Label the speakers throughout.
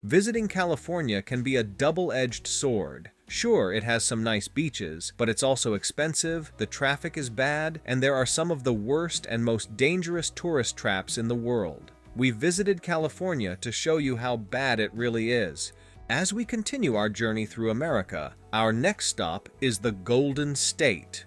Speaker 1: Visiting California can be a double-edged sword. Sure, it has some nice beaches, but it's also expensive, the traffic is bad, and there are some of the worst and most dangerous tourist traps in the world. We visited California to show you how bad it really is. As we continue our journey through America, our next stop is the Golden State.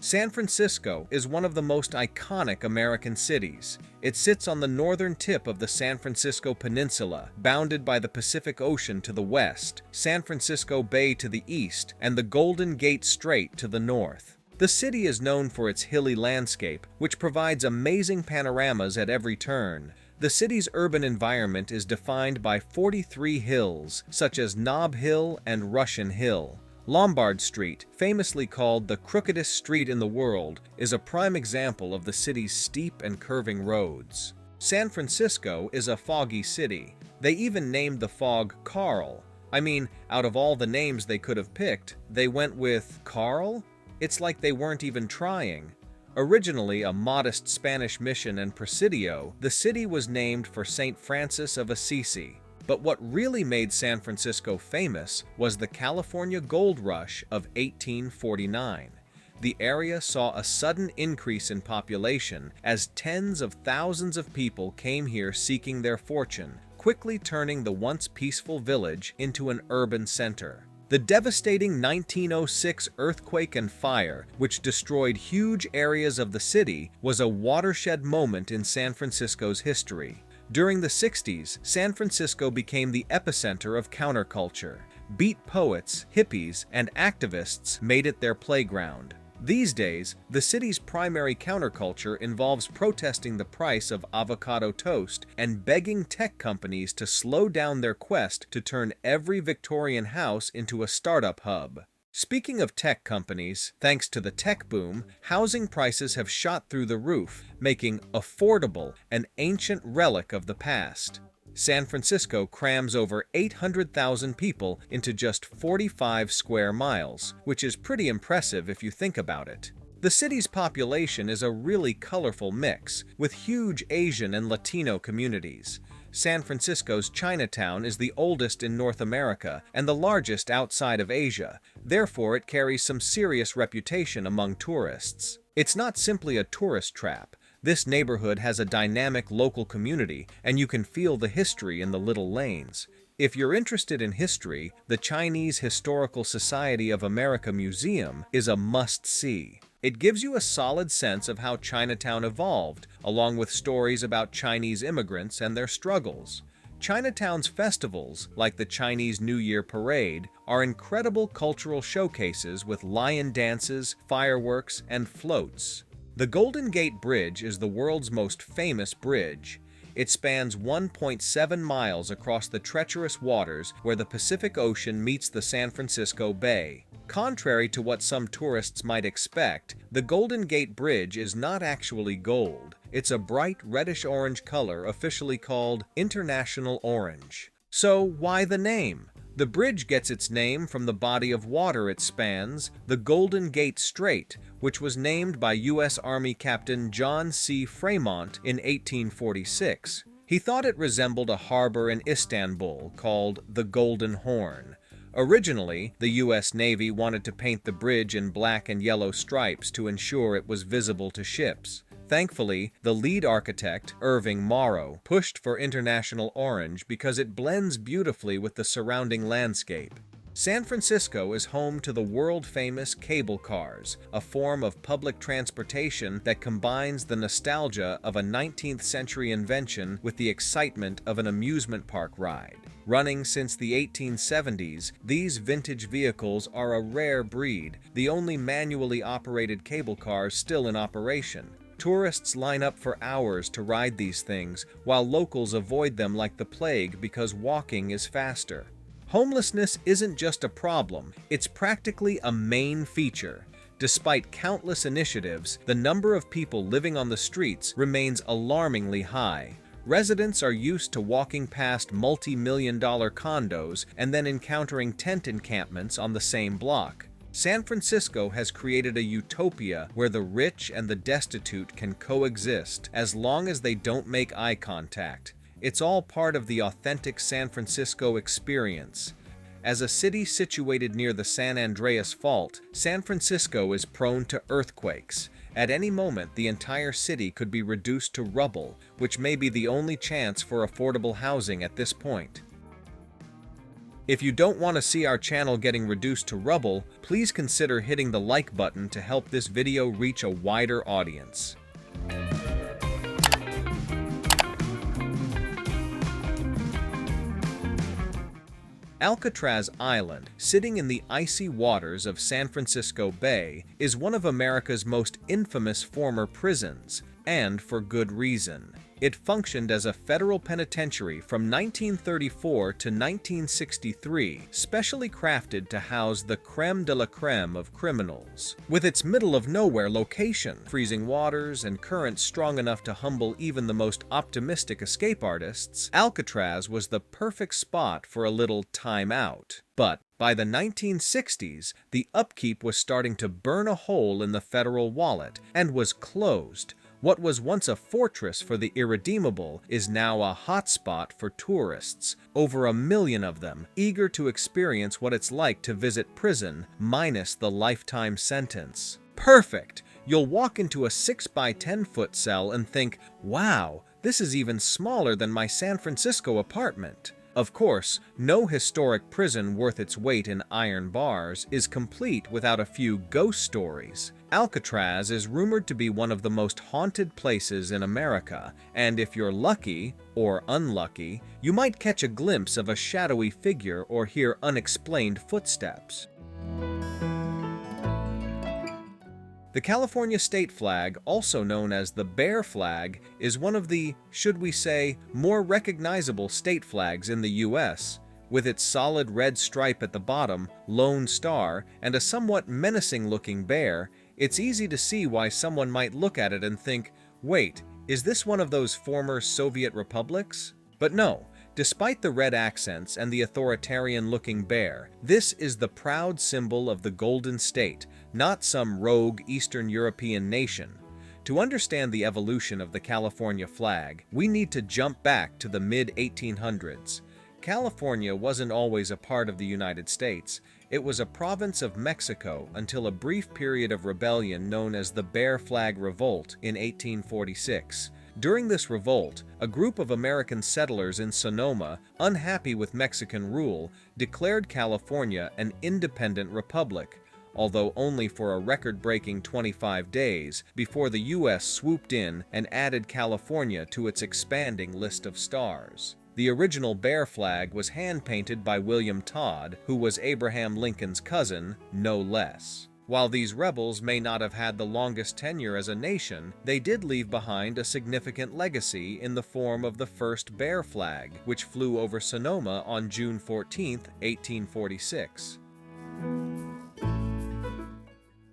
Speaker 1: San Francisco is one of the most iconic American cities. It sits on the northern tip of the San Francisco Peninsula, bounded by the Pacific Ocean to the west, San Francisco Bay to the east, and the Golden Gate Strait to the north. The city is known for its hilly landscape, which provides amazing panoramas at every turn. The city's urban environment is defined by 43 hills, such as Nob Hill and Russian Hill. Lombard Street, famously called the crookedest street in the world, is a prime example of the city's steep and curving roads. San Francisco is a foggy city. They even named the fog Carl. I mean, out of all the names they could have picked, they went with Carl? It's like they weren't even trying. Originally a modest Spanish mission and presidio, the city was named for Saint Francis of Assisi. But what really made San Francisco famous was the California Gold Rush of 1849. The area saw a sudden increase in population as tens of thousands of people came here seeking their fortune, quickly turning the once peaceful village into an urban center. The devastating 1906 earthquake and fire, which destroyed huge areas of the city, was a watershed moment in San Francisco's history. During the 60s, San Francisco became the epicenter of counterculture. Beat poets, hippies, and activists made it their playground. These days, the city's primary counterculture involves protesting the price of avocado toast and begging tech companies to slow down their quest to turn every Victorian house into a startup hub. Speaking of tech companies, thanks to the tech boom, housing prices have shot through the roof, making affordable an ancient relic of the past. San Francisco crams over 800,000 people into just 45 square miles, which is pretty impressive if you think about it. The city's population is a really colorful mix, with huge Asian and Latino communities. San Francisco's Chinatown is the oldest in North America and the largest outside of Asia. Therefore, it carries some serious reputation among tourists. It's not simply a tourist trap. This neighborhood has a dynamic local community, and you can feel the history in the little lanes. If you're interested in history, the Chinese Historical Society of America Museum is a must-see. It gives you a solid sense of how Chinatown evolved, along with stories about Chinese immigrants and their struggles. Chinatown's festivals, like the Chinese New Year Parade, are incredible cultural showcases with lion dances, fireworks, and floats. The Golden Gate Bridge is the world's most famous bridge. It spans 1.7 miles across the treacherous waters where the Pacific Ocean meets the San Francisco Bay. Contrary to what some tourists might expect, the Golden Gate Bridge is not actually gold. It's a bright reddish-orange color officially called International Orange. So why the name? The bridge gets its name from the body of water it spans, the Golden Gate Strait, which was named by U.S. Army Captain John C. Fremont in 1846. He thought it resembled a harbor in Istanbul called the Golden Horn. Originally, the U.S. Navy wanted to paint the bridge in black and yellow stripes to ensure it was visible to ships. Thankfully, the lead architect, Irving Morrow, pushed for International Orange because it blends beautifully with the surrounding landscape. San Francisco is home to the world-famous cable cars, a form of public transportation that combines the nostalgia of a 19th-century invention with the excitement of an amusement park ride. Running since the 1870s, these vintage vehicles are a rare breed, the only manually operated cable cars still in operation. Tourists line up for hours to ride these things, while locals avoid them like the plague because walking is faster. Homelessness isn't just a problem, it's practically a main feature. Despite countless initiatives, the number of people living on the streets remains alarmingly high. Residents are used to walking past multi-million-dollar condos and then encountering tent encampments on the same block. San Francisco has created a utopia where the rich and the destitute can coexist as long as they don't make eye contact. It's all part of the authentic San Francisco experience. As a city situated near the San Andreas Fault, San Francisco is prone to earthquakes. At any moment, the entire city could be reduced to rubble, which may be the only chance for affordable housing at this point. If you don't want to see our channel getting reduced to rubble, please consider hitting the like button to help this video reach a wider audience. Alcatraz Island, sitting in the icy waters of San Francisco Bay, is one of America's most infamous former prisons, and for good reason. It functioned as a federal penitentiary from 1934 to 1963, specially crafted to house the crème de la crème of criminals. With its middle-of-nowhere location, freezing waters, and currents strong enough to humble even the most optimistic escape artists, Alcatraz was the perfect spot for a little time out. But by the 1960s, the upkeep was starting to burn a hole in the federal wallet and was closed. What was once a fortress for the irredeemable is now a hotspot for tourists, over 1 million of them, eager to experience what it's like to visit prison minus the lifetime sentence. Perfect! You'll walk into a 6 by 10 foot cell and think, wow, this is even smaller than my San Francisco apartment. Of course, no historic prison worth its weight in iron bars is complete without a few ghost stories. Alcatraz is rumored to be one of the most haunted places in America, and if you're lucky, or unlucky, you might catch a glimpse of a shadowy figure or hear unexplained footsteps. The California state flag, also known as the bear flag, is one of the, should we say, more recognizable state flags in the U.S. With its solid red stripe at the bottom, lone star, and a somewhat menacing-looking bear, it's easy to see why someone might look at it and think, wait, is this one of those former Soviet republics? But no. Despite the red accents and the authoritarian-looking bear, this is the proud symbol of the Golden State, not some rogue Eastern European nation. To understand the evolution of the California flag, we need to jump back to the mid-1800s. California wasn't always a part of the United States. It was a province of Mexico until a brief period of rebellion known as the Bear Flag Revolt in 1846. During this revolt, a group of American settlers in Sonoma, unhappy with Mexican rule, declared California an independent republic, although only for a record-breaking 25 days before the U.S. swooped in and added California to its expanding list of stars. The original bear flag was hand-painted by William Todd, who was Abraham Lincoln's cousin, no less. While these rebels may not have had the longest tenure as a nation, they did leave behind a significant legacy in the form of the first bear flag, which flew over Sonoma on June 14, 1846.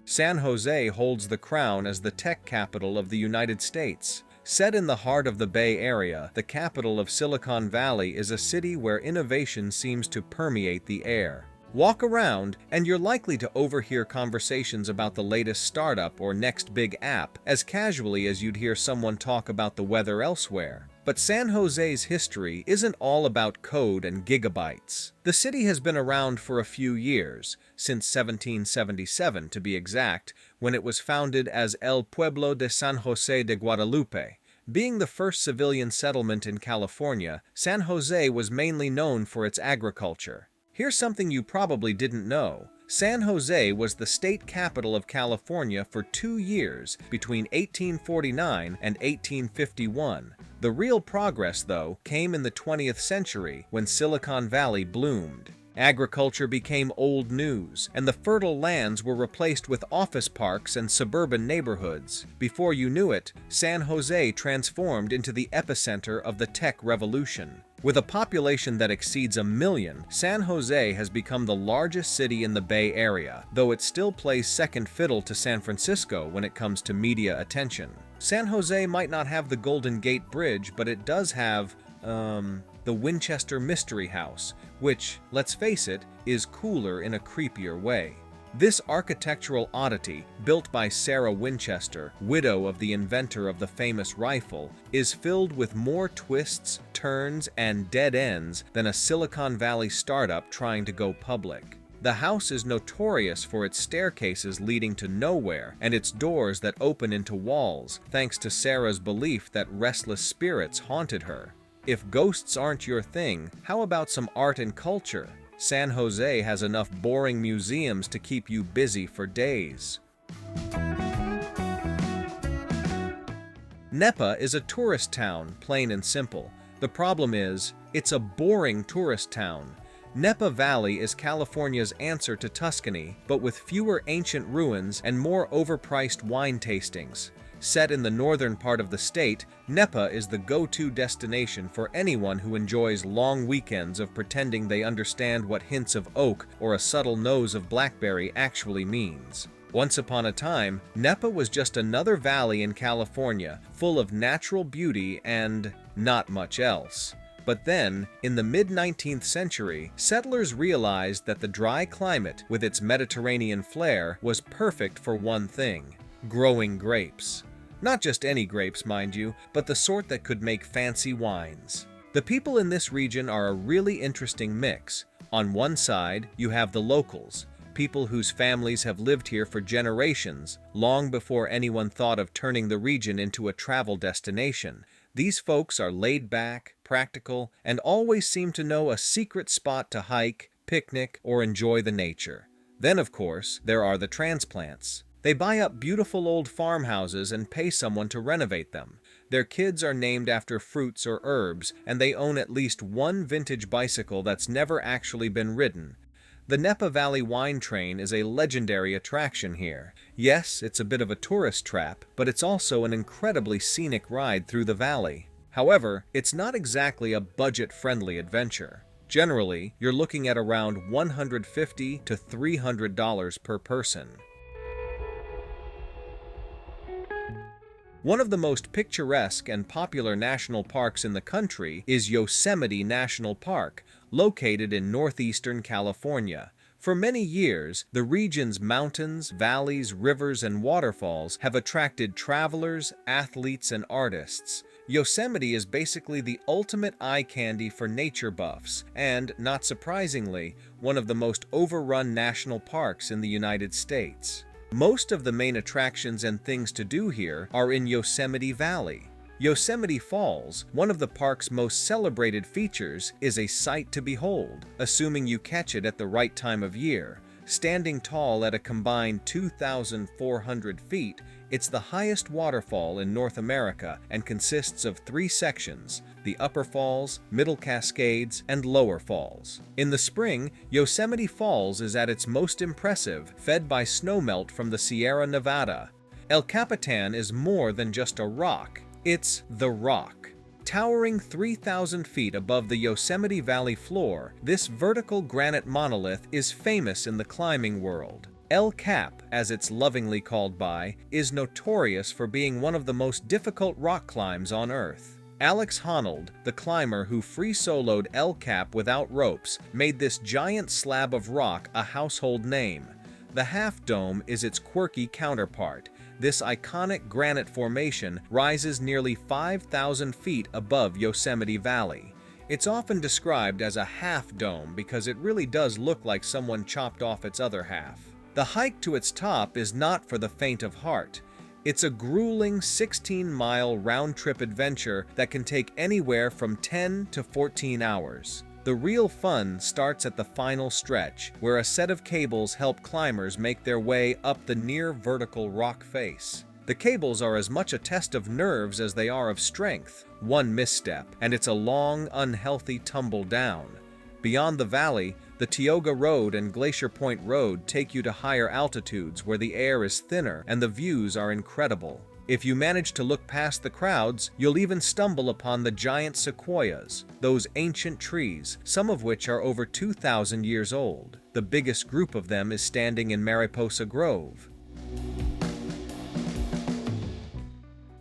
Speaker 1: San Jose holds the crown as the tech capital of the United States. Set in the heart of the Bay Area, the capital of Silicon Valley is a city where innovation seems to permeate the air. Walk around, and you're likely to overhear conversations about the latest startup or next big app as casually as you'd hear someone talk about the weather elsewhere. But San Jose's history isn't all about code and gigabytes. The city has been around for a few years, since 1777 to be exact, when it was founded as El Pueblo de San Jose de Guadalupe. Being the first civilian settlement in California, San Jose was mainly known for its agriculture. Here's something you probably didn't know. San Jose was the state capital of California for 2 years, between 1849 and 1851. The real progress, though, came in the 20th century, when Silicon Valley bloomed. Agriculture became old news, and the fertile lands were replaced with office parks and suburban neighborhoods. Before you knew it, San Jose transformed into the epicenter of the tech revolution. With a population that exceeds 1 million, San Jose has become the largest city in the Bay Area, though it still plays second fiddle to San Francisco when it comes to media attention. San Jose might not have the Golden Gate Bridge, but it does have, the Winchester Mystery House, which, let's face it, is cooler in a creepier way. This architectural oddity, built by Sarah Winchester, widow of the inventor of the famous rifle, is filled with more twists, turns, and dead ends than a Silicon Valley startup trying to go public. The house is notorious for its staircases leading to nowhere and its doors that open into walls, thanks to Sarah's belief that restless spirits haunted her. If ghosts aren't your thing, how about some art and culture? San Jose has enough boring museums to keep you busy for days. Napa is a tourist town, plain and simple. The problem is, it's a boring tourist town. Napa Valley is California's answer to Tuscany, but with fewer ancient ruins and more overpriced wine tastings. Set in the northern part of the state, Napa is the go-to destination for anyone who enjoys long weekends of pretending they understand what hints of oak or a subtle nose of blackberry actually means. Once upon a time, Napa was just another valley in California, full of natural beauty and not much else. But then, in the mid-19th century, settlers realized that the dry climate, with its Mediterranean flair, was perfect for one thing: growing grapes. Not just any grapes, mind you, but the sort that could make fancy wines. The people in this region are a really interesting mix. On one side, you have the locals, people whose families have lived here for generations, long before anyone thought of turning the region into a travel destination. These folks are laid back, practical, and always seem to know a secret spot to hike, picnic, or enjoy the nature. Then, of course, there are the transplants. They buy up beautiful old farmhouses and pay someone to renovate them. Their kids are named after fruits or herbs, and they own at least one vintage bicycle that's never actually been ridden. The Napa Valley Wine Train is a legendary attraction here. Yes, it's a bit of a tourist trap, but it's also an incredibly scenic ride through the valley. However, it's not exactly a budget-friendly adventure. Generally, you're looking at around $150 to $300 per person. One of the most picturesque and popular national parks in the country is Yosemite National Park, located in northeastern California. For many years, the region's mountains, valleys, rivers, and waterfalls have attracted travelers, athletes, and artists. Yosemite is basically the ultimate eye candy for nature buffs, and, not surprisingly, one of the most overrun national parks in the United States. Most of the main attractions and things to do here are in Yosemite Valley. Yosemite Falls, one of the park's most celebrated features, is a sight to behold, assuming you catch it at the right time of year. Standing tall at a combined 2,400 feet, it's the highest waterfall in North America and consists of 3 sections: the Upper Falls, Middle Cascades, and Lower Falls. In the spring, Yosemite Falls is at its most impressive, fed by snowmelt from the Sierra Nevada. El Capitan is more than just a rock, it's the rock. Towering 3,000 feet above the Yosemite Valley floor, this vertical granite monolith is famous in the climbing world. El Cap, as it's lovingly called by, is notorious for being one of the most difficult rock climbs on Earth. Alex Honnold, the climber who free-soloed El Cap without ropes, made this giant slab of rock a household name. The Half Dome is its quirky counterpart. This iconic granite formation rises nearly 5,000 feet above Yosemite Valley. It's often described as a half dome because it really does look like someone chopped off its other half. The hike to its top is not for the faint of heart. It's a grueling 16-mile round-trip adventure that can take anywhere from 10 to 14 hours. The real fun starts at the final stretch, where a set of cables help climbers make their way up the near-vertical rock face. The cables are as much a test of nerves as they are of strength. One misstep, and it's a long, unhealthy tumble down. Beyond the valley, the Tioga Road and Glacier Point Road take you to higher altitudes where the air is thinner and the views are incredible. If you manage to look past the crowds, you'll even stumble upon the giant sequoias, those ancient trees, some of which are over 2,000 years old. The biggest group of them is standing in Mariposa Grove.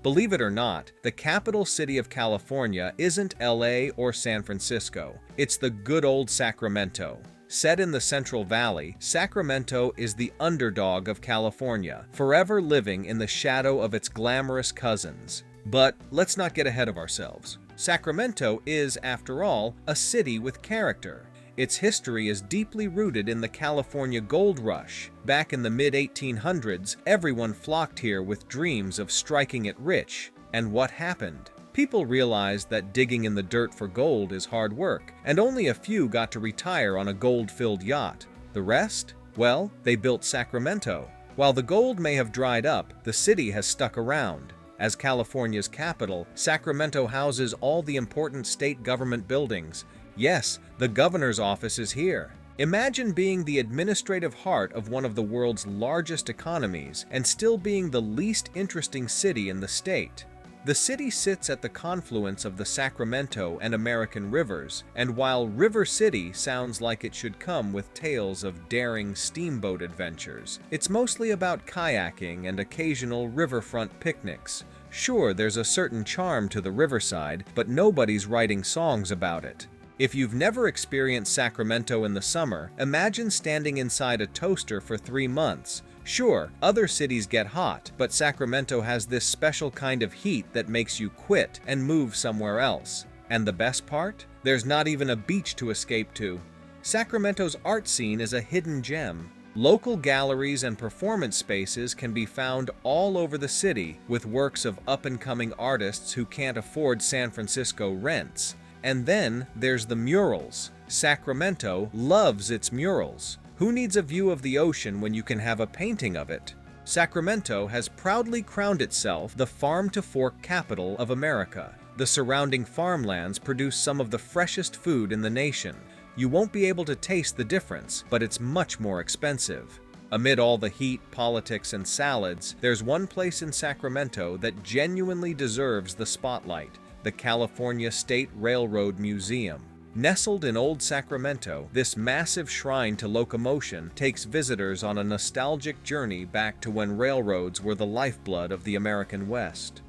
Speaker 1: Believe it or not, the capital city of California isn't LA or San Francisco. It's the good old Sacramento. Set in the Central Valley, Sacramento is the underdog of California, forever living in the shadow of its glamorous cousins. But let's not get ahead of ourselves. Sacramento is, after all, a city with character. Its history is deeply rooted in the California gold rush. Back in the mid-1800s, everyone flocked here with dreams of striking it rich. And what happened? People realized that digging in the dirt for gold is hard work, and only a few got to retire on a gold-filled yacht. The rest? Well, they built Sacramento. While the gold may have dried up, the city has stuck around. As California's capital, Sacramento houses all the important state government buildings. Yes, the governor's office is here. Imagine being the administrative heart of one of the world's largest economies and still being the least interesting city in the state. The city sits at the confluence of the Sacramento and American rivers, and while River City sounds like it should come with tales of daring steamboat adventures, it's mostly about kayaking and occasional riverfront picnics. Sure, there's a certain charm to the riverside, but nobody's writing songs about it. If you've never experienced Sacramento in the summer, imagine standing inside a toaster for 3 months. Sure, other cities get hot, but Sacramento has this special kind of heat that makes you quit and move somewhere else. And the best part? There's not even a beach to escape to. Sacramento's art scene is a hidden gem. Local galleries and performance spaces can be found all over the city, with works of up-and-coming artists who can't afford San Francisco rents. And then there's the murals. Sacramento loves its murals. Who needs a view of the ocean when you can have a painting of it? Sacramento has proudly crowned itself the farm-to-fork capital of America. The surrounding farmlands produce some of the freshest food in the nation. You won't be able to taste the difference, but it's much more expensive. Amid all the heat, politics, and salads, there's one place in Sacramento that genuinely deserves the spotlight: the California State Railroad Museum. Nestled in Old Sacramento, this massive shrine to locomotion takes visitors on a nostalgic journey back to when railroads were the lifeblood of the American West.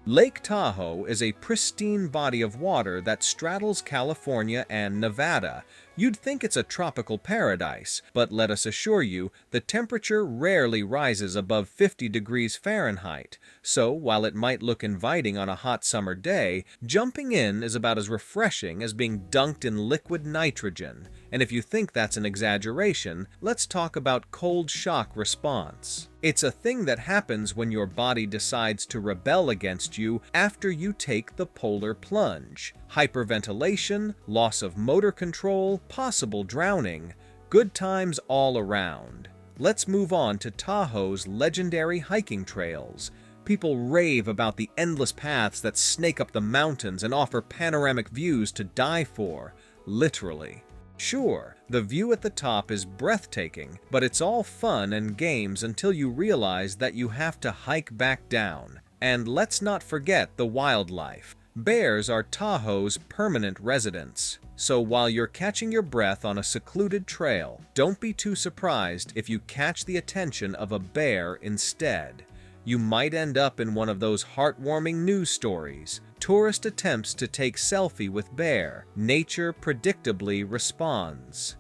Speaker 1: Lake Tahoe is a pristine body of water that straddles California and Nevada. You'd think it's a tropical paradise, but let us assure you, the temperature rarely rises above 50 degrees Fahrenheit. So, while it might look inviting on a hot summer day, jumping in is about as refreshing as being dunked in liquid nitrogen. And if you think that's an exaggeration, let's talk about cold shock response. It's a thing that happens when your body decides to rebel against you after you take the polar plunge. Hyperventilation, loss of motor control, possible drowning. Good times all around. Let's move on to Tahoe's legendary hiking trails. People rave about the endless paths that snake up the mountains and offer panoramic views to die for. Literally. Sure, the view at the top is breathtaking, but it's all fun and games until you realize that you have to hike back down. And let's not forget the wildlife. Bears are Tahoe's permanent residents. So while you're catching your breath on a secluded trail, don't be too surprised if you catch the attention of a bear instead. You might end up in one of those heartwarming news stories. Tourist attempts to take selfie with bear. Nature predictably responds.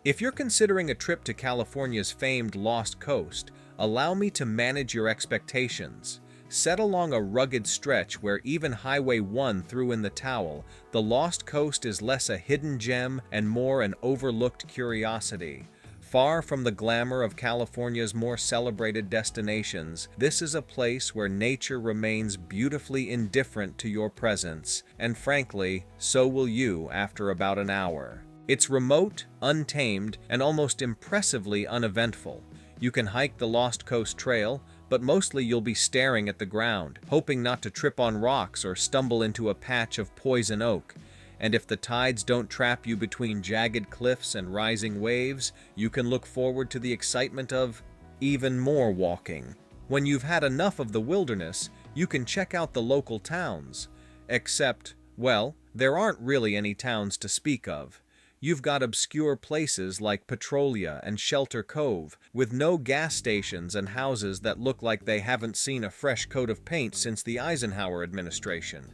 Speaker 1: If you're considering a trip to California's famed Lost Coast, allow me to manage your expectations. Set along a rugged stretch where even Highway 1 threw in the towel, the Lost Coast is less a hidden gem and more an overlooked curiosity. Far from the glamour of California's more celebrated destinations, this is a place where nature remains beautifully indifferent to your presence, and frankly, so will you after about an hour. It's remote, untamed, and almost impressively uneventful. You can hike the Lost Coast Trail, but mostly you'll be staring at the ground, hoping not to trip on rocks or stumble into a patch of poison oak. And if the tides don't trap you between jagged cliffs and rising waves, you can look forward to the excitement of even more walking. When you've had enough of the wilderness, you can check out the local towns. Except, well, there aren't really any towns to speak of. You've got obscure places like Petrolia and Shelter Cove, with no gas stations and houses that look like they haven't seen a fresh coat of paint since the Eisenhower administration.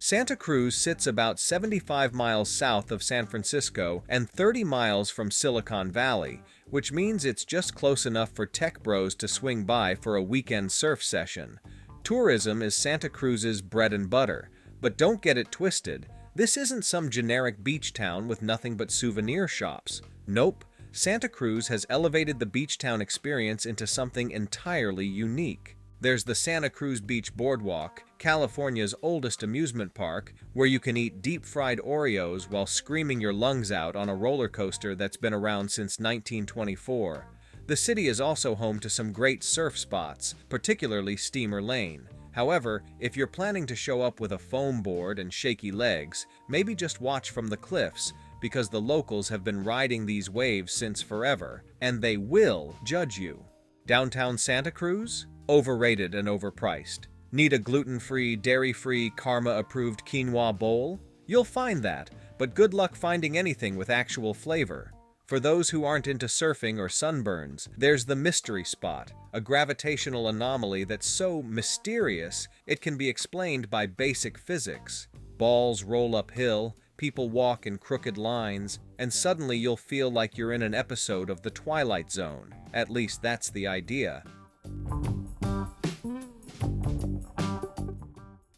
Speaker 1: Santa Cruz sits about 75 miles south of San Francisco and 30 miles from Silicon Valley, which means it's just close enough for tech bros to swing by for a weekend surf session. Tourism is Santa Cruz's bread and butter, but don't get it twisted. This isn't some generic beach town with nothing but souvenir shops. Nope, Santa Cruz has elevated the beach town experience into something entirely unique. There's the Santa Cruz Beach Boardwalk, California's oldest amusement park, where you can eat deep-fried Oreos while screaming your lungs out on a roller coaster that's been around since 1924. The city is also home to some great surf spots, particularly Steamer Lane. However, if you're planning to show up with a foam board and shaky legs, maybe just watch from the cliffs, because the locals have been riding these waves since forever, and they will judge you. Downtown Santa Cruz? Overrated and overpriced. Need a gluten-free, dairy-free, karma-approved quinoa bowl? You'll find that, but good luck finding anything with actual flavor. For those who aren't into surfing or sunburns, there's the Mystery Spot, a gravitational anomaly that's so mysterious it can be explained by basic physics. Balls roll uphill, people walk in crooked lines, and suddenly you'll feel like you're in an episode of The Twilight Zone. At least that's the idea.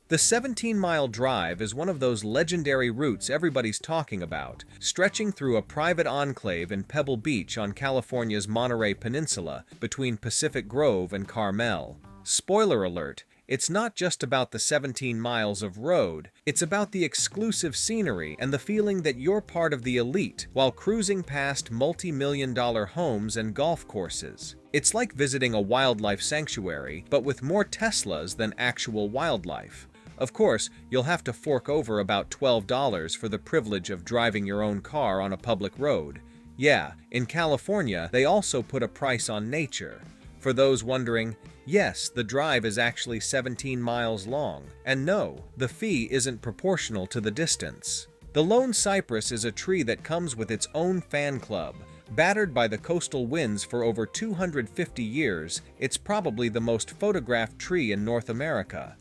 Speaker 1: The 17-mile drive is one of those legendary routes everybody's talking about, stretching through a private enclave in Pebble Beach on California's Monterey Peninsula between Pacific Grove and Carmel. Spoiler alert, it's not just about the 17 miles of road, it's about the exclusive scenery and the feeling that you're part of the elite while cruising past multi-million-dollar homes and golf courses. It's like visiting a wildlife sanctuary, but with more Teslas than actual wildlife. Of course, you'll have to fork over about $12 for the privilege of driving your own car on a public road. Yeah, in California, they also put a price on nature. For those wondering, yes, the drive is actually 17 miles long, and no, the fee isn't proportional to the distance. The lone cypress is a tree that comes with its own fan club. Battered by the coastal winds for over 250 years, it's probably the most photographed tree in North America.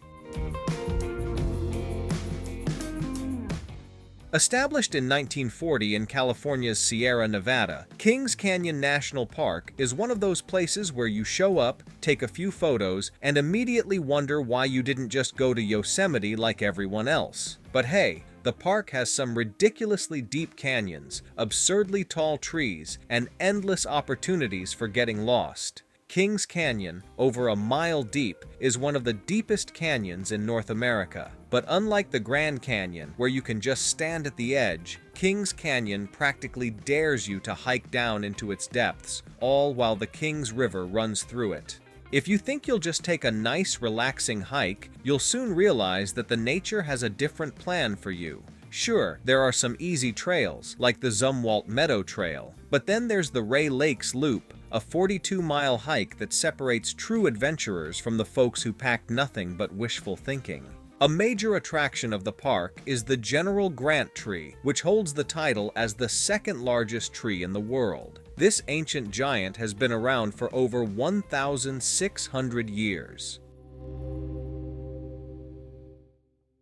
Speaker 1: Established in 1940 in California's Sierra Nevada, Kings Canyon National Park is one of those places where you show up, take a few photos, and immediately wonder why you didn't just go to Yosemite like everyone else. But hey, the park has some ridiculously deep canyons, absurdly tall trees, and endless opportunities for getting lost. Kings Canyon, over a mile deep, is one of the deepest canyons in North America. But unlike the Grand Canyon, where you can just stand at the edge, Kings Canyon practically dares you to hike down into its depths, all while the Kings River runs through it. If you think you'll just take a nice, relaxing hike, you'll soon realize that the nature has a different plan for you. Sure, there are some easy trails, like the Zumwalt Meadow Trail, but then there's the Ray Lakes Loop, a 42-mile hike that separates true adventurers from the folks who packed nothing but wishful thinking. A major attraction of the park is the General Grant tree, which holds the title as the second largest tree in the world. This ancient giant has been around for over 1,600 years.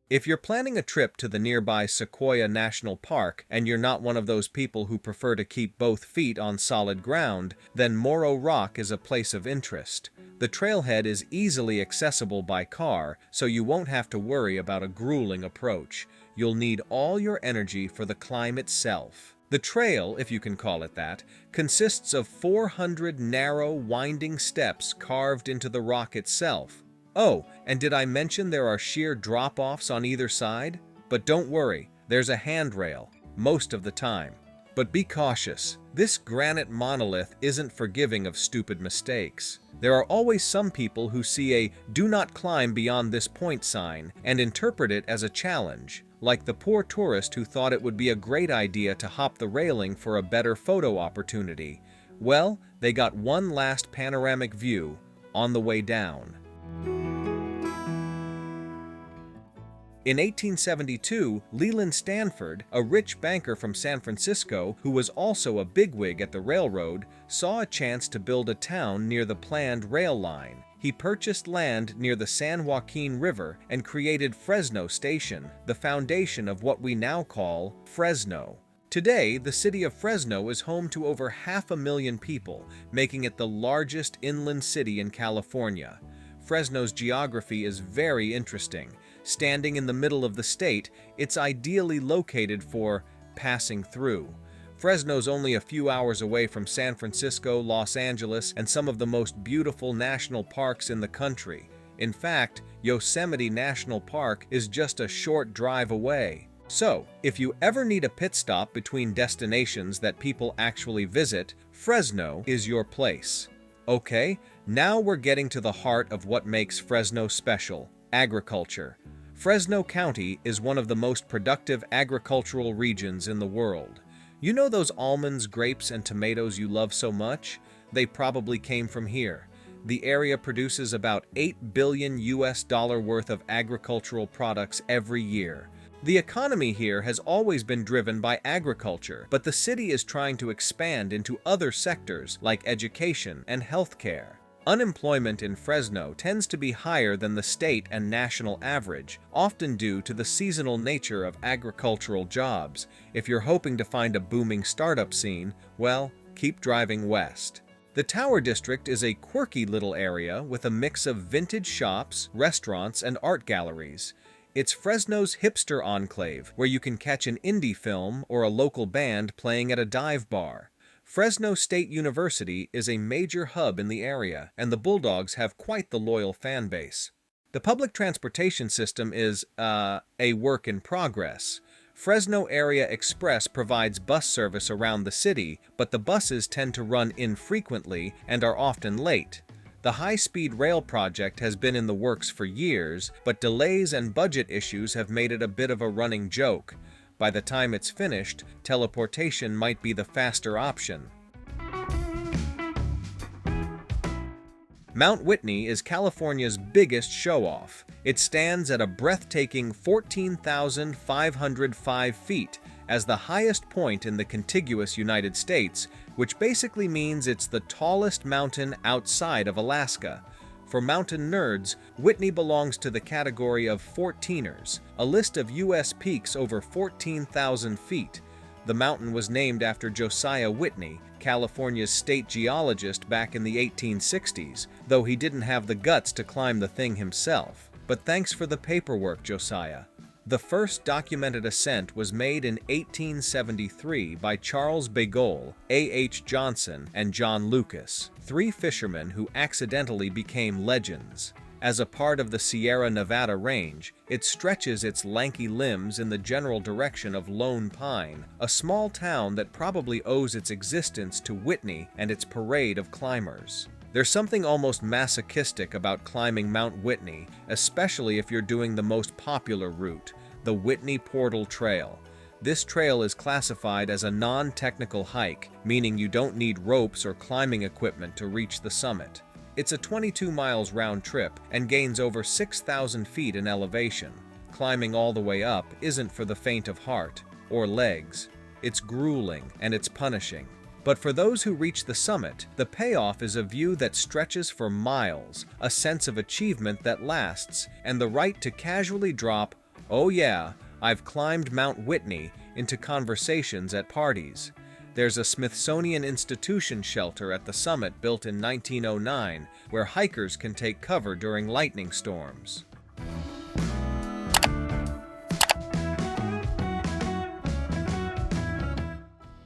Speaker 1: If you're planning a trip to the nearby Sequoia National Park and you're not one of those people who prefer to keep both feet on solid ground, then Moro Rock is a place of interest. The trailhead is easily accessible by car, so you won't have to worry about a grueling approach. You'll need all your energy for the climb itself. The trail, if you can call it that, consists of 400 narrow, winding steps carved into the rock itself. Oh, and did I mention there are sheer drop-offs on either side? But don't worry, there's a handrail, most of the time. But be cautious, this granite monolith isn't forgiving of stupid mistakes. There are always some people who see a "do not climb beyond this point" sign and interpret it as a challenge, like the poor tourist who thought it would be a great idea to hop the railing for a better photo opportunity. Well, they got one last panoramic view on the way down. In 1872, Leland Stanford, a rich banker from San Francisco who was also a bigwig at the railroad, saw a chance to build a town near the planned rail line. He purchased land near the San Joaquin River and created Fresno Station, the foundation of what we now call Fresno. Today, the city of Fresno is home to over 500,000 people, making it the largest inland city in California. Fresno's geography is very interesting. Standing in the middle of the state, it's ideally located for passing through. Fresno's only a few hours away from San Francisco, Los Angeles, and some of the most beautiful national parks in the country. In fact, Yosemite National Park is just a short drive away. So, if you ever need a pit stop between destinations that people actually visit, Fresno is your place. Okay, now we're getting to the heart of what makes Fresno special: agriculture. Fresno County is one of the most productive agricultural regions in the world. You know those almonds, grapes, and tomatoes you love so much? They probably came from here. The area produces about $8 billion worth of agricultural products every year. The economy here has always been driven by agriculture, but the city is trying to expand into other sectors like education and healthcare. Unemployment in Fresno tends to be higher than the state and national average, often due to the seasonal nature of agricultural jobs. If you're hoping to find a booming startup scene, well, keep driving west. The Tower District is a quirky little area with a mix of vintage shops, restaurants, and art galleries. It's Fresno's hipster enclave, where you can catch an indie film or a local band playing at a dive bar. Fresno State University is a major hub in the area, and the Bulldogs have quite the loyal fan base. The public transportation system is, a work in progress. Fresno Area Express provides bus service around the city, but the buses tend to run infrequently and are often late. The high-speed rail project has been in the works for years, but delays and budget issues have made it a bit of a running joke. By the time it's finished, teleportation might be the faster option. Mount Whitney is California's biggest show-off. It stands at a breathtaking 14,505 feet as the highest point in the contiguous United States, which basically means it's the tallest mountain outside of Alaska. For mountain nerds, Whitney belongs to the category of 14ers, a list of U.S. peaks over 14,000 feet. The mountain was named after Josiah Whitney, California's state geologist back in the 1860s, though he didn't have the guts to climb the thing himself. But thanks for the paperwork, Josiah. The first documented ascent was made in 1873 by Charles Bagolle, A.H. Johnson, and John Lucas, three fishermen who accidentally became legends. As a part of the Sierra Nevada range, it stretches its lanky limbs in the general direction of Lone Pine, a small town that probably owes its existence to Whitney and its parade of climbers. There's something almost masochistic about climbing Mount Whitney, especially if you're doing the most popular route, the Whitney Portal Trail. This trail is classified as a non-technical hike, meaning you don't need ropes or climbing equipment to reach the summit. It's a 22 miles round trip and gains over 6,000 feet in elevation. Climbing all the way up isn't for the faint of heart or legs. It's grueling and it's punishing. But for those who reach the summit, the payoff is a view that stretches for miles, a sense of achievement that lasts, and the right to casually drop, "Oh yeah, I've climbed Mount Whitney," into conversations at parties. There's a Smithsonian Institution shelter at the summit built in 1909, where hikers can take cover during lightning storms.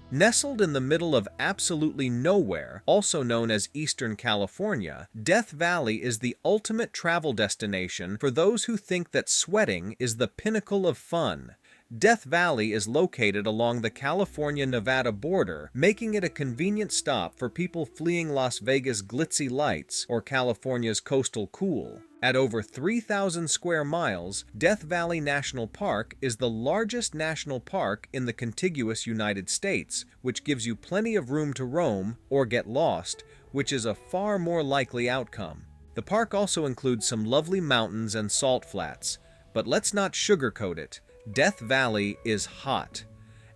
Speaker 1: Nestled in the middle of absolutely nowhere, also known as Eastern California, Death Valley is the ultimate travel destination for those who think that sweating is the pinnacle of fun. Death Valley is located along the California-Nevada border, making it a convenient stop for people fleeing Las Vegas' glitzy lights or California's coastal cool. At over 3,000 square miles, Death Valley National Park is the largest national park in the contiguous United States, which gives you plenty of room to roam or get lost, which is a far more likely outcome. The park also includes some lovely mountains and salt flats, but let's not sugarcoat it. Death Valley is hot.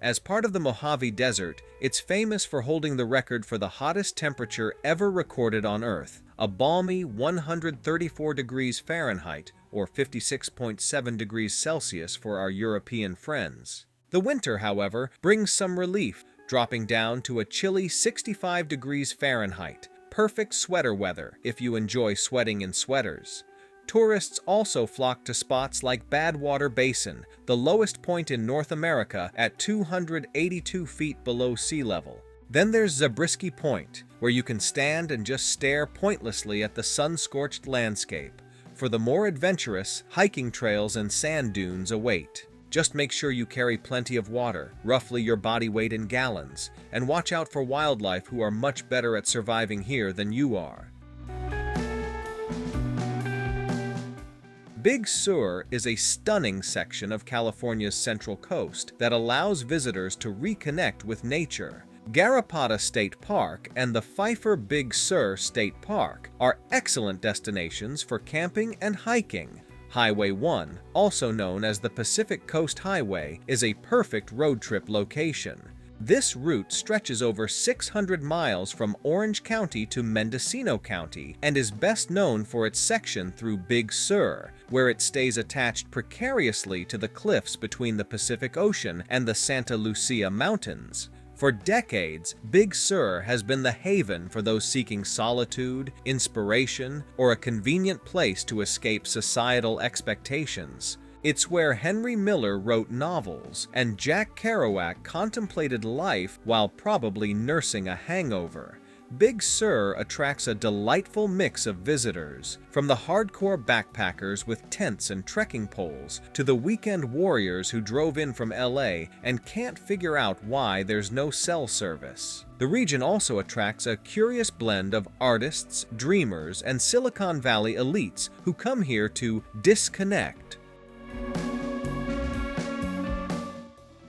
Speaker 1: As part of the Mojave Desert, It's famous for holding the record for the hottest temperature ever recorded on Earth, a balmy 134 degrees Fahrenheit, or 56.7 degrees Celsius for our European friends. The winter, however, brings some relief, dropping down to a chilly 65 degrees Fahrenheit, perfect sweater weather if you enjoy sweating in sweaters. Tourists also flock to spots like Badwater Basin, the lowest point in North America at 282 feet below sea level. Then there's Zabriskie Point, where you can stand and just stare pointlessly at the sun-scorched landscape. For the more adventurous, hiking trails and sand dunes await. Just make sure you carry plenty of water, roughly your body weight in gallons, and watch out for wildlife who are much better at surviving here than you are. Big Sur is a stunning section of California's Central Coast that allows visitors to reconnect with nature. Garrapatta State Park and the Pfeiffer Big Sur State Park are excellent destinations for camping and hiking. Highway 1, also known as the Pacific Coast Highway, is a perfect road trip location. This route stretches over 600 miles from Orange County to Mendocino County and is best known for its section through Big Sur, where it stays attached precariously to the cliffs between the Pacific Ocean and the Santa Lucia Mountains. For decades, Big Sur has been the haven for those seeking solitude, inspiration, or a convenient place to escape societal expectations. It's where Henry Miller wrote novels, and Jack Kerouac contemplated life while probably nursing a hangover. Big Sur attracts a delightful mix of visitors, from the hardcore backpackers with tents and trekking poles to the weekend warriors who drove in from LA and can't figure out why there's no cell service. The region also attracts a curious blend of artists, dreamers, and Silicon Valley elites who come here to disconnect.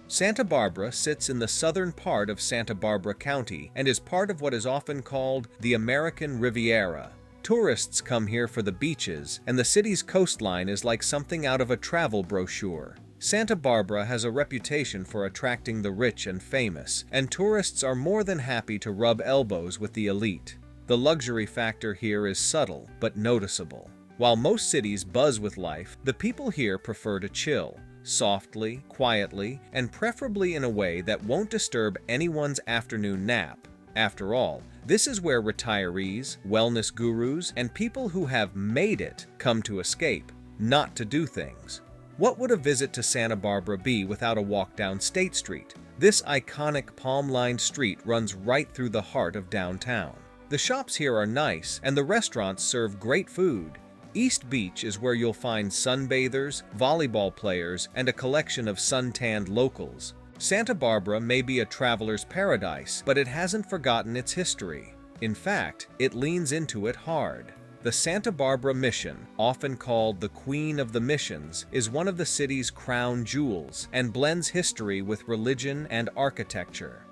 Speaker 1: Santa Barbara sits in the southern part of Santa Barbara County and is part of what is often called the American Riviera. Tourists come here for the beaches, and the city's coastline is like something out of a travel brochure. Santa Barbara has a reputation for attracting the rich and famous, and tourists are more than happy to rub elbows with the elite. The luxury factor here is subtle but noticeable. While most cities buzz with life, the people here prefer to chill. Softly, quietly, and preferably in a way that won't disturb anyone's afternoon nap. After all, this is where retirees, wellness gurus, and people who have made it come to escape, not to do things. What would a visit to Santa Barbara be without a walk down State Street? This iconic palm-lined street runs right through the heart of downtown. The shops here are nice, and the restaurants serve great food. East Beach is where you'll find sunbathers, volleyball players, and a collection of suntanned locals. Santa Barbara may be a traveler's paradise, but it hasn't forgotten its history. In fact, it leans into it hard. The Santa Barbara Mission, often called the Queen of the Missions, is one of the city's crown jewels and blends history with religion and architecture.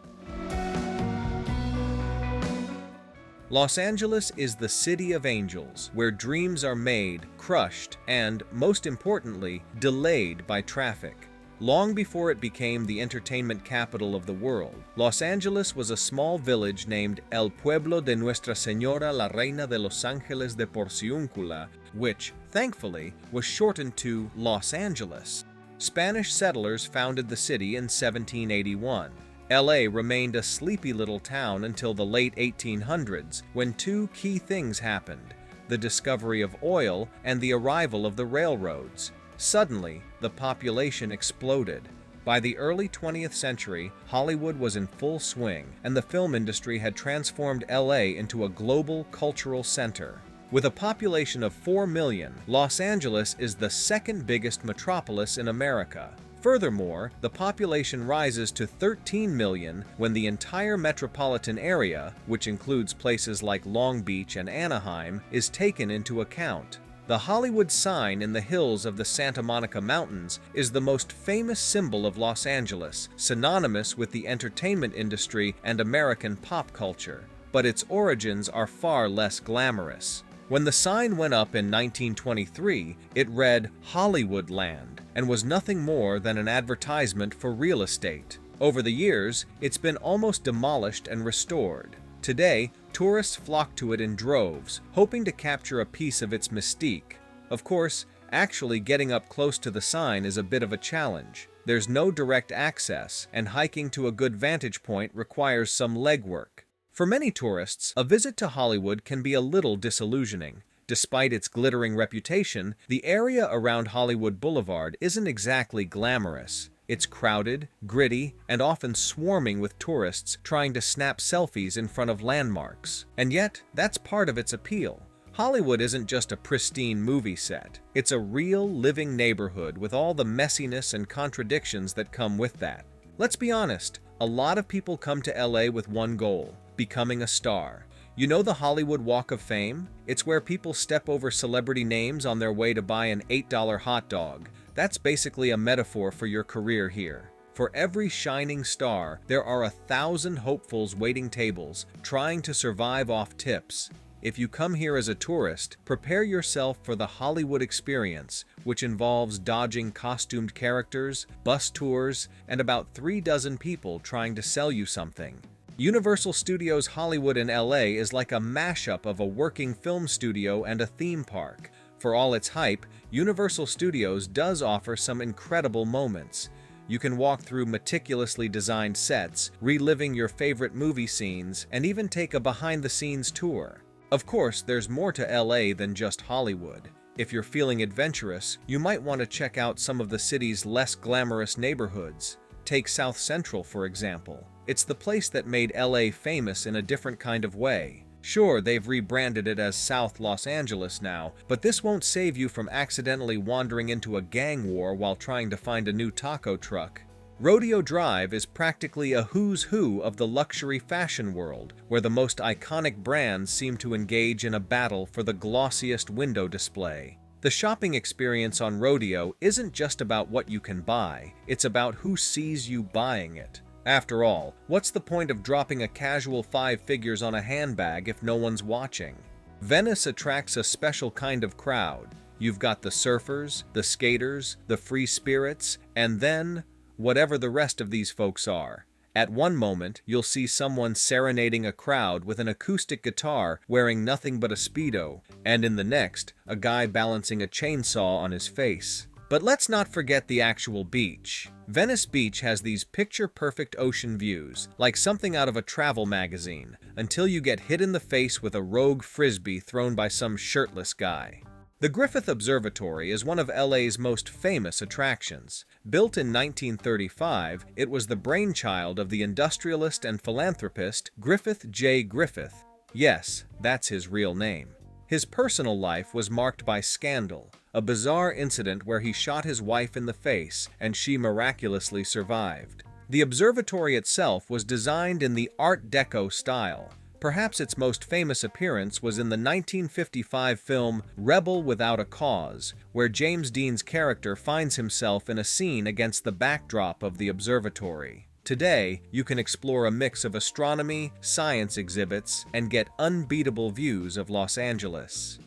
Speaker 1: Los Angeles is the city of angels, where dreams are made, crushed, and, most importantly, delayed by traffic. Long before it became the entertainment capital of the world, Los Angeles was a small village named El Pueblo de Nuestra Señora la Reina de Los Ángeles de Porciúncula, which, thankfully, was shortened to Los Angeles. Spanish settlers founded the city in 1781. LA remained a sleepy little town until the late 1800s, when two key things happened: the discovery of oil and the arrival of the railroads. Suddenly, the population exploded. By the early 20th century, Hollywood was in full swing, and the film industry had transformed LA into a global cultural center. With a population of 4 million, Los Angeles is the second biggest metropolis in America. Furthermore, the population rises to 13 million when the entire metropolitan area, which includes places like Long Beach and Anaheim, is taken into account. The Hollywood sign in the hills of the Santa Monica Mountains is the most famous symbol of Los Angeles, synonymous with the entertainment industry and American pop culture. But its origins are far less glamorous. When the sign went up in 1923, it read Hollywood Land and was nothing more than an advertisement for real estate. Over the years, it's been almost demolished and restored. Today, tourists flock to it in droves, hoping to capture a piece of its mystique. Of course, actually getting up close to the sign is a bit of a challenge. There's no direct access, and hiking to a good vantage point requires some legwork. For many tourists, a visit to Hollywood can be a little disillusioning. Despite its glittering reputation, the area around Hollywood Boulevard isn't exactly glamorous. It's crowded, gritty, and often swarming with tourists trying to snap selfies in front of landmarks. And yet, that's part of its appeal. Hollywood isn't just a pristine movie set. It's a real, living neighborhood with all the messiness and contradictions that come with that. Let's be honest, a lot of people come to LA with one goal: becoming a star. You know the Hollywood Walk of Fame? It's where people step over celebrity names on their way to buy an $8 hot dog. That's basically a metaphor for your career here. For every shining star, there are 1,000 hopefuls waiting tables, trying to survive off tips. If you come here as a tourist, prepare yourself for the Hollywood experience, which involves dodging costumed characters, bus tours, and about 3 dozen people trying to sell you something. Universal Studios Hollywood in LA is like a mashup of a working film studio and a theme park. For all its hype, Universal Studios does offer some incredible moments. You can walk through meticulously designed sets, reliving your favorite movie scenes, and even take a behind-the-scenes tour. Of course, there's more to LA than just Hollywood. If you're feeling adventurous, you might want to check out some of the city's less glamorous neighborhoods. Take South Central, for example. It's the place that made LA famous in a different kind of way. Sure, they've rebranded it as South Los Angeles now, but this won't save you from accidentally wandering into a gang war while trying to find a new taco truck. Rodeo Drive is practically a who's who of the luxury fashion world, where the most iconic brands seem to engage in a battle for the glossiest window display. The shopping experience on Rodeo isn't just about what you can buy, it's about who sees you buying it. After all, what's the point of dropping a casual 5 figures on a handbag if no one's watching? Venice attracts a special kind of crowd. You've got the surfers, the skaters, the free spirits, and then whatever the rest of these folks are. At one moment, you'll see someone serenading a crowd with an acoustic guitar wearing nothing but a Speedo, and in the next, a guy balancing a chainsaw on his face. But let's not forget the actual beach. Venice Beach has these picture-perfect ocean views, like something out of a travel magazine, until you get hit in the face with a rogue frisbee thrown by some shirtless guy. The Griffith Observatory is one of LA's most famous attractions. Built in 1935, it was the brainchild of the industrialist and philanthropist Griffith J. Griffith. Yes, that's his real name. His personal life was marked by scandal, a bizarre incident where he shot his wife in the face and she miraculously survived. The observatory itself was designed in the Art Deco style. Perhaps its most famous appearance was in the 1955 film Rebel Without a Cause, where James Dean's character finds himself in a scene against the backdrop of the observatory. Today, you can explore a mix of astronomy, science exhibits, and get unbeatable views of Los Angeles.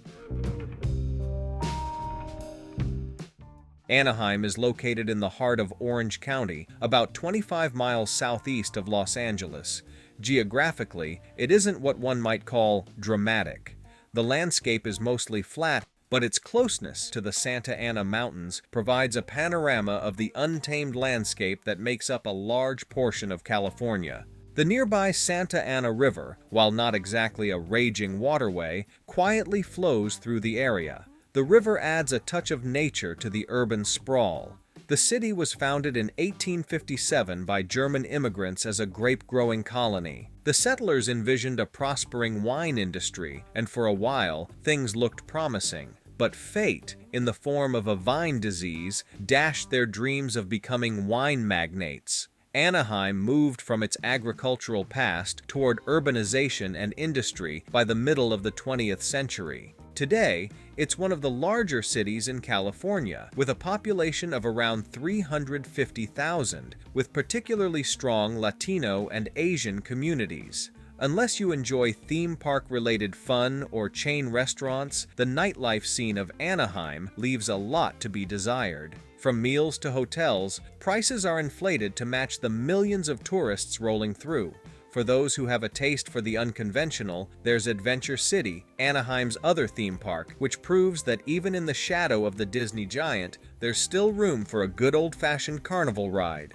Speaker 1: Anaheim is located in the heart of Orange County, about 25 miles southeast of Los Angeles. Geographically, it isn't what one might call dramatic. The landscape is mostly flat, but its closeness to the Santa Ana Mountains provides a panorama of the untamed landscape that makes up a large portion of California. The nearby Santa Ana River, while not exactly a raging waterway, quietly flows through the area. The river adds a touch of nature to the urban sprawl. The city was founded in 1857 by German immigrants as a grape-growing colony. The settlers envisioned a prospering wine industry, and for a while, things looked promising. But fate, in the form of a vine disease, dashed their dreams of becoming wine magnates. Anaheim moved from its agricultural past toward urbanization and industry by the middle of the 20th century. Today, it's one of the larger cities in California, with a population of around 350,000, with particularly strong Latino and Asian communities. Unless you enjoy theme park-related fun or chain restaurants, the nightlife scene of Anaheim leaves a lot to be desired. From meals to hotels, prices are inflated to match the millions of tourists rolling through. For those who have a taste for the unconventional, there's Adventure City, Anaheim's other theme park, which proves that even in the shadow of the Disney giant, there's still room for a good old-fashioned carnival ride.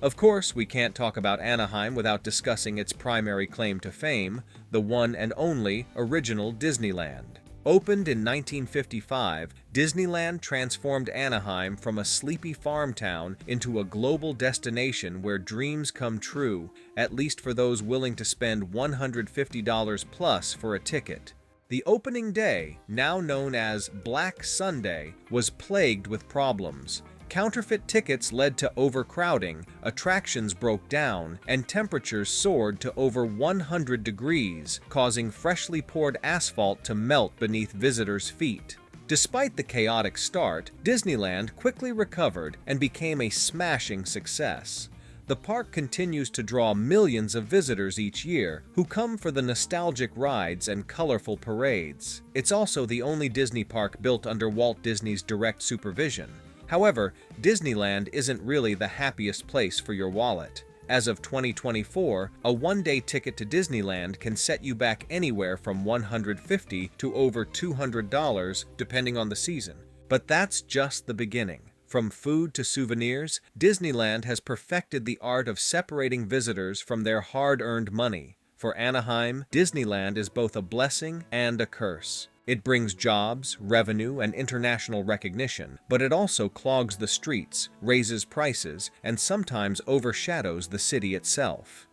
Speaker 1: Of course, we can't talk about Anaheim without discussing its primary claim to fame, the one and only original Disneyland. Opened in 1955, Disneyland transformed Anaheim from a sleepy farm town into a global destination where dreams come true, at least for those willing to spend $150 plus for a ticket. The opening day, now known as Black Sunday, was plagued with problems. Counterfeit tickets led to overcrowding, attractions broke down, and temperatures soared to over 100 degrees, causing freshly poured asphalt to melt beneath visitors' feet. Despite the chaotic start, Disneyland quickly recovered and became a smashing success. The park continues to draw millions of visitors each year who come for the nostalgic rides and colorful parades. It's also the only Disney park built under Walt Disney's direct supervision. However, Disneyland isn't really the happiest place for your wallet. As of 2024, a one-day ticket to Disneyland can set you back anywhere from $150 to over $200, depending on the season. But that's just the beginning. From food to souvenirs, Disneyland has perfected the art of separating visitors from their hard-earned money. For Anaheim, Disneyland is both a blessing and a curse. It brings jobs, revenue, and international recognition, but it also clogs the streets, raises prices, and sometimes overshadows the city itself.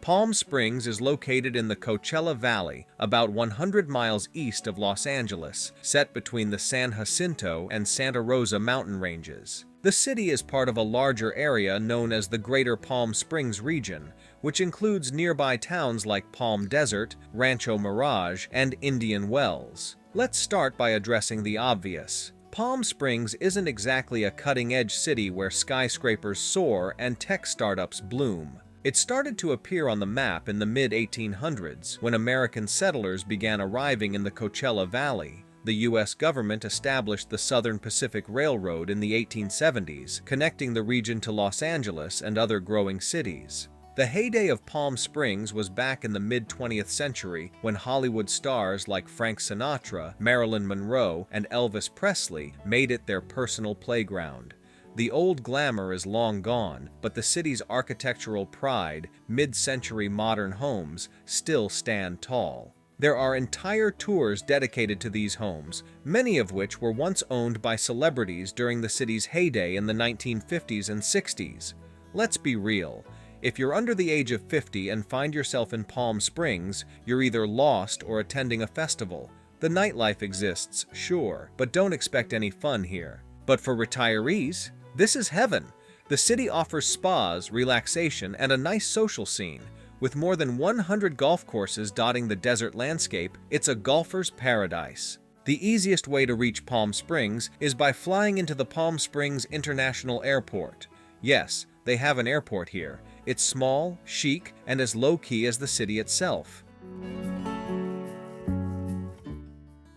Speaker 1: Palm Springs is located in the Coachella Valley, about 100 miles east of Los Angeles, set between the San Jacinto and Santa Rosa mountain ranges. The city is part of a larger area known as the Greater Palm Springs region, which includes nearby towns like Palm Desert, Rancho Mirage, and Indian Wells. Let's start by addressing the obvious. Palm Springs isn't exactly a cutting-edge city where skyscrapers soar and tech startups bloom. It started to appear on the map in the mid-1800s, when American settlers began arriving in the Coachella Valley. The U.S. government established the Southern Pacific Railroad in the 1870s, connecting the region to Los Angeles and other growing cities. The heyday of Palm Springs was back in the mid-20th century when Hollywood stars like Frank Sinatra, Marilyn Monroe, and Elvis Presley made it their personal playground. The old glamour is long gone, but the city's architectural pride, mid-century modern homes, still stand tall. There are entire tours dedicated to these homes, many of which were once owned by celebrities during the city's heyday in the 1950s and 60s. Let's be real. If you're under the age of 50 and find yourself in Palm Springs, you're either lost or attending a festival. The nightlife exists, sure, but don't expect any fun here. But for retirees, this is heaven. The city offers spas, relaxation, and a nice social scene. With more than 100 golf courses dotting the desert landscape, it's a golfer's paradise. The easiest way to reach Palm Springs is by flying into the Palm Springs International Airport. Yes, they have an airport here. It's small, chic, and as low-key as the city itself.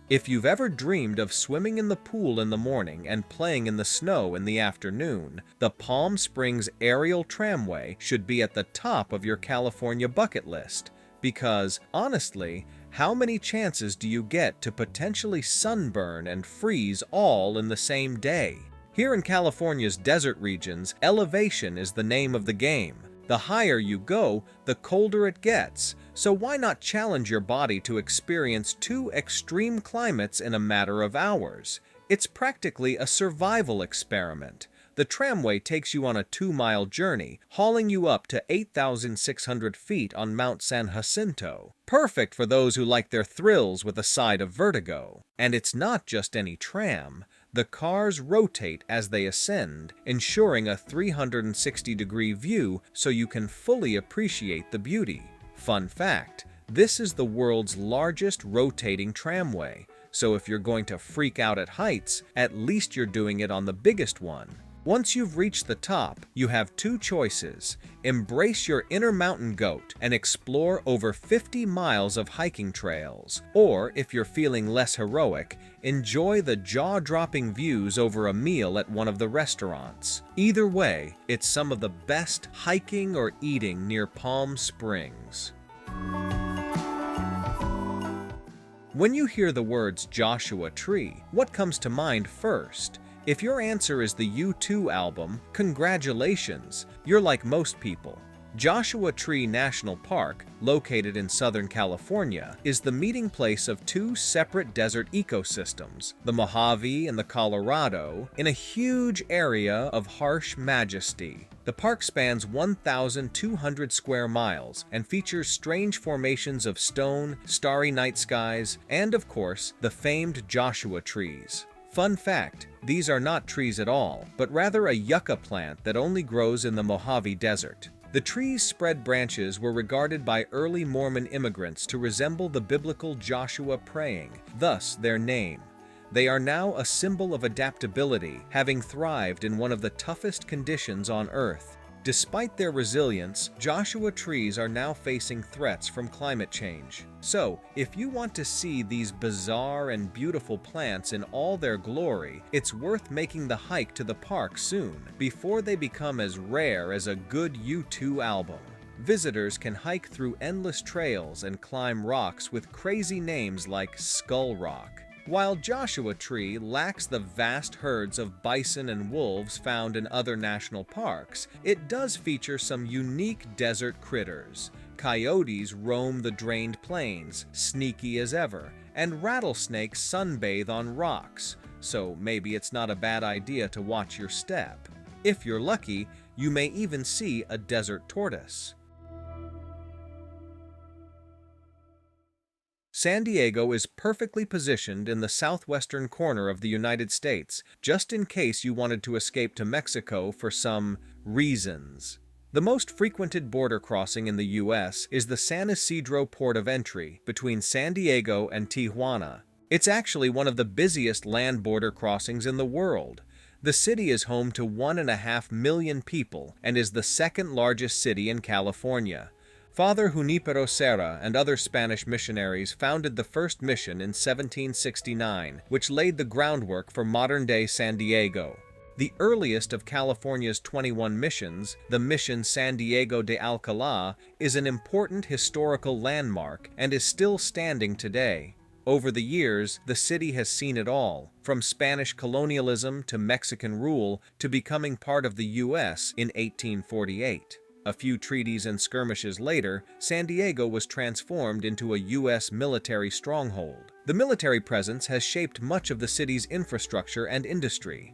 Speaker 1: If you've ever dreamed of swimming in the pool in the morning and playing in the snow in the afternoon, the Palm Springs Aerial Tramway should be at the top of your California bucket list. Because, honestly, how many chances do you get to potentially sunburn and freeze all in the same day? Here in California's desert regions, elevation is the name of the game. The higher you go, the colder it gets. So why not challenge your body to experience two extreme climates in a matter of hours? It's practically a survival experiment. The tramway takes you on a 2-mile journey, hauling you up to 8,600 feet on Mount San Jacinto. Perfect for those who like their thrills with a side of vertigo. And it's not just any tram. The cars rotate as they ascend, ensuring a 360-degree view so you can fully appreciate the beauty. Fun fact, this is the world's largest rotating tramway, so if you're going to freak out at heights, at least you're doing it on the biggest one. Once you've reached the top, you have two choices: embrace your inner mountain goat and explore over 50 miles of hiking trails, or if you're feeling less heroic, enjoy the jaw-dropping views over a meal at one of the restaurants. Either way, it's some of the best hiking or eating near Palm Springs. When you hear the words Joshua Tree, what comes to mind first? If your answer is the U2 album, congratulations, you're like most people. Joshua Tree National Park, located in Southern California, is the meeting place of two separate desert ecosystems, the Mojave and the Colorado, in a huge area of harsh majesty. The park spans 1,200 square miles and features strange formations of stone, starry night skies, and of course, the famed Joshua trees. Fun fact, these are not trees at all, but rather a yucca plant that only grows in the Mojave Desert. The tree's spread branches were regarded by early Mormon immigrants to resemble the biblical Joshua praying, thus their name. They are now a symbol of adaptability, having thrived in one of the toughest conditions on Earth. Despite their resilience, Joshua trees are now facing threats from climate change. So, if you want to see these bizarre and beautiful plants in all their glory, it's worth making the hike to the park soon, before they become as rare as a good U2 album. Visitors can hike through endless trails and climb rocks with crazy names like Skull Rock. While Joshua Tree lacks the vast herds of bison and wolves found in other national parks, it does feature some unique desert critters. Coyotes roam the drained plains, sneaky as ever, and rattlesnakes sunbathe on rocks, so maybe it's not a bad idea to watch your step. If you're lucky, you may even see a desert tortoise. San Diego is perfectly positioned in the southwestern corner of the United States, just in case you wanted to escape to Mexico for some reasons. The most frequented border crossing in the U.S. is the San Isidro Port of Entry between San Diego and Tijuana. It's actually one of the busiest land border crossings in the world. The city is home to 1.5 million people and is the second largest city in California. Father Junipero Serra and other Spanish missionaries founded the first mission in 1769, which laid the groundwork for modern-day San Diego. The earliest of California's 21 missions, the Mission San Diego de Alcalá, is an important historical landmark and is still standing today. Over the years, the city has seen it all, from Spanish colonialism to Mexican rule to becoming part of the U.S. in 1848. A few treaties and skirmishes later, San Diego was transformed into a U.S. military stronghold. The military presence has shaped much of the city's infrastructure and industry.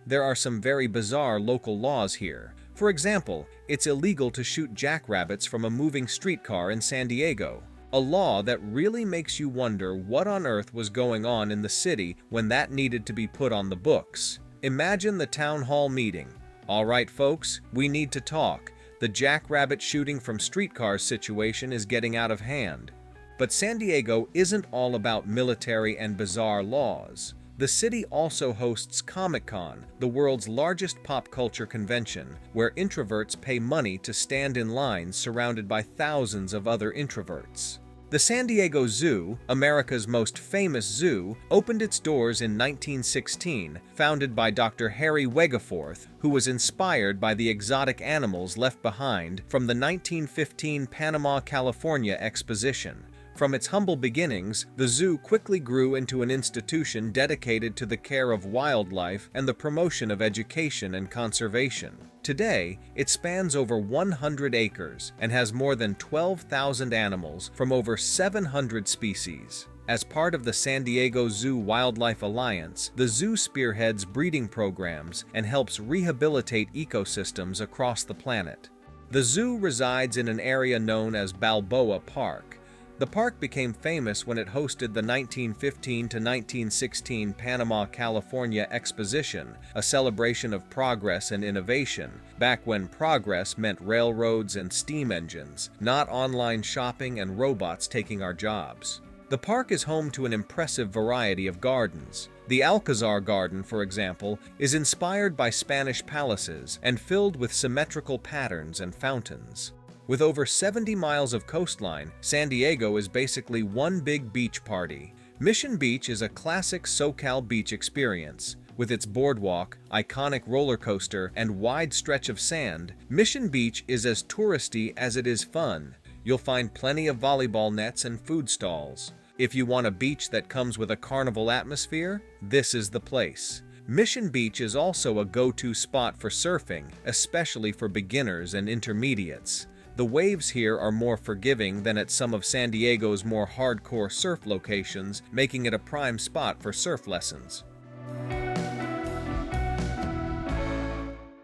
Speaker 1: There are some very bizarre local laws here. For example, it's illegal to shoot jackrabbits from a moving streetcar in San Diego, a law that really makes you wonder what on earth was going on in the city when that needed to be put on the books. Imagine the town hall meeting. All right, folks, we need to talk. The jackrabbit shooting from streetcars situation is getting out of hand. But San Diego isn't all about military and bizarre laws. The city also hosts Comic-Con, the world's largest pop culture convention, where introverts pay money to stand in lines surrounded by thousands of other introverts. The San Diego Zoo, America's most famous zoo, opened its doors in 1916, founded by Dr. Harry Wegeforth, who was inspired by the exotic animals left behind from the 1915 Panama, California exposition. From its humble beginnings, the zoo quickly grew into an institution dedicated to the care of wildlife and the promotion of education and conservation. Today, it spans over 100 acres and has more than 12,000 animals from over 700 species. As part of the San Diego Zoo Wildlife Alliance, the zoo spearheads breeding programs and helps rehabilitate ecosystems across the planet. The zoo resides in an area known as Balboa Park. The park became famous when it hosted the 1915 to 1916 Panama, California Exposition, a celebration of progress and innovation, back when progress meant railroads and steam engines, not online shopping and robots taking our jobs. The park is home to an impressive variety of gardens. The Alcazar Garden, for example, is inspired by Spanish palaces and filled with symmetrical patterns and fountains. With over 70 miles of coastline, San Diego is basically one big beach party. Mission Beach is a classic SoCal beach experience. With its boardwalk, iconic roller coaster, and wide stretch of sand, Mission Beach is as touristy as it is fun. You'll find plenty of volleyball nets and food stalls. If you want a beach that comes with a carnival atmosphere, this is the place. Mission Beach is also a go-to spot for surfing, especially for beginners and intermediates. The waves here are more forgiving than at some of San Diego's more hardcore surf locations, making it a prime spot for surf lessons.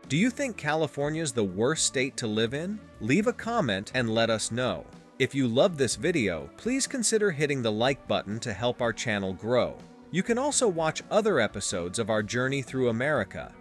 Speaker 1: Do you think California's the worst state to live in? Leave a comment and let us know. If you love this video, please consider hitting the like button to help our channel grow. You can also watch other episodes of our journey through America.